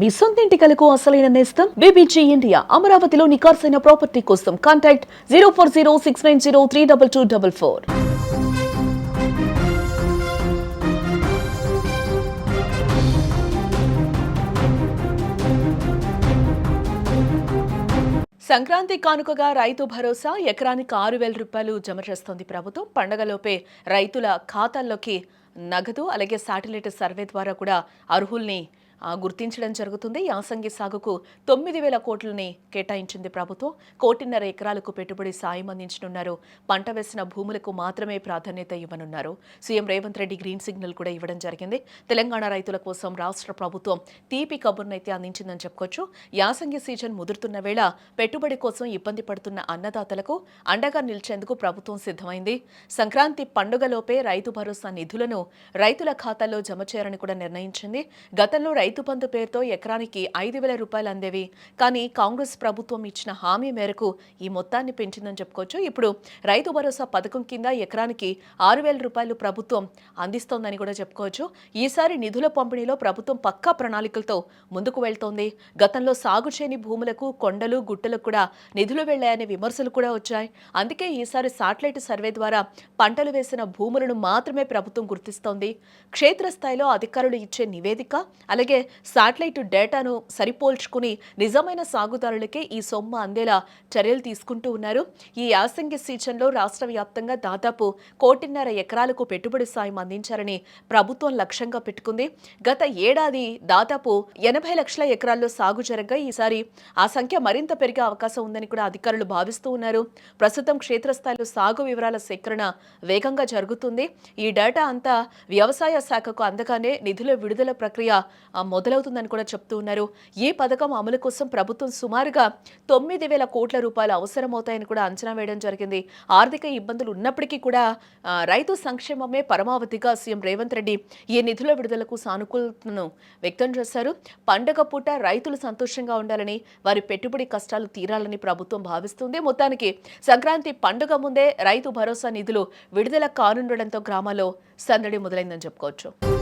మీ సొంత ఇంటి కలకు అసలైన నేస్తం బీబీజీ ఇండియా. అమరావతిలో నికార్సైన ప్రాపర్టీ కోసం కాంటాక్ట్ 0406903224. సంక్రాంతి కానుకగా రైతు భరోసా ఎకరానికి 6,000 రూపాయలు జమ చేస్తోంది ప్రభుత్వం. పండగలోపే రైతుల ఖాతాల్లోకి నగదు అలాగే శాటిలైట్ సర్వే ద్వారా కూడా అర్హుల్ని గుర్తించడం జరుగుతుంది. యాసంగి సాగుకు 9,000 కోట్లని కేటాయించింది ప్రభుత్వం. 1.5 ఎకరాలకు పెట్టుబడి సాయం అందించనున్నారు. పంట వేసిన భూములకు మాత్రమే ప్రాధాన్యత ఇవ్వనున్నారు. CM Revanth Reddy green signal కూడా ఇవ్వడం జరిగింది. తెలంగాణ రైతుల కోసం రాష్ట్ర ప్రభుత్వం తీపి కబుర్నైతే అందించిందని చెప్పుకోవచ్చు. యాసంగి సీజన్ ముదురుతున్న వేళ పెట్టుబడి కోసం ఇబ్బంది పడుతున్న అన్నదాతలకు అండగా నిలిచేందుకు ప్రభుత్వం సిద్ధమైంది. సంక్రాంతి పండుగలోపే రైతు భరోసా నిధులను రైతుల ఖాతాల్లో జమ చేయాలని కూడా నిర్ణయించింది. గతంలో రైతు బంధు పేరుతో ఎకరానికి 5,000 రూపాయలు అందేవి. కానీ కాంగ్రెస్ ప్రభుత్వం ఇచ్చిన హామీ మేరకు ఈ మొత్తాన్ని పెంచిందని చెప్పుకోవచ్చు. ఇప్పుడు రైతు భరోసా పథకం కింద ఎకరానికి 6,000 రూపాయలు ప్రభుత్వం అందిస్తోందని కూడా చెప్పుకోవచ్చు. ఈసారి నిధుల పంపిణీలో ప్రభుత్వం పక్కా ప్రణాళికలతో ముందుకు వెళ్తోంది. గతంలో సాగు చేయని భూములకు కొండలు గుట్టలకు కూడా నిధులు వెళ్లాయనే విమర్శలు కూడా వచ్చాయి. అందుకే ఈసారి శాటిలైట్ సర్వే ద్వారా పంటలు వేసిన భూములను మాత్రమే ప్రభుత్వం గుర్తిస్తోంది. క్షేత్రస్థాయిలో అధికారులు ఇచ్చే నివేదిక అలాగే శాటిలైట్ డేటాను సరిపోల్చుకుని నిజమైన సాగుదారులకే ఈ సొమ్ము అందేలా చర్యలు తీసుకుంటూ ఉన్నారు. ఈ యాసంగి సీజన్లో రాష్ట్ర వ్యాప్తంగా దాదాపు 1.5 ఎకరాలకు పెట్టుబడి సాయం అందించారని ప్రభుత్వం లక్ష్యంగా పెట్టుకుంది. గత ఏడాది దాదాపు 80 లక్షల ఎకరాల్లో సాగు జరగగా ఈసారి ఆ సంఖ్య మరింత పెరిగే అవకాశం ఉందని కూడా అధికారులు భావిస్తూ ఉన్నారు. ప్రస్తుతం క్షేత్రస్థాయిలో సాగు వివరాల సేకరణ వేగంగా జరుగుతుంది. ఈ డేటా అంతా వ్యవసాయ శాఖకు అందగానే నిధుల విడుదల ప్రక్రియ మొదలవుతుందని కూడా చెప్తూ ఉన్నారు. ఈ పథకం అమలు కోసం ప్రభుత్వం సుమారుగా 9,000 కోట్ల రూపాయలు అవసరమవుతాయని కూడా అంచనా వేయడం జరిగింది. ఆర్థిక ఇబ్బందులు ఉన్నప్పటికీ కూడా రైతు సంక్షేమమే పరమావధిగా సీఎం రేవంత్ రెడ్డి ఈ నిధుల విడుదలకు సానుకూలతను వ్యక్తం చేశారు. పండగ పూట రైతులు సంతోషంగా ఉండాలని వారి పెట్టుబడి కష్టాలు తీరాలని ప్రభుత్వం భావిస్తుంది. మొత్తానికి సంక్రాంతి పండుగ ముందే రైతు భరోసా నిధులు విడుదల కానుండడంతో గ్రామాల్లో సందడి మొదలైందని చెప్పుకోవచ్చు.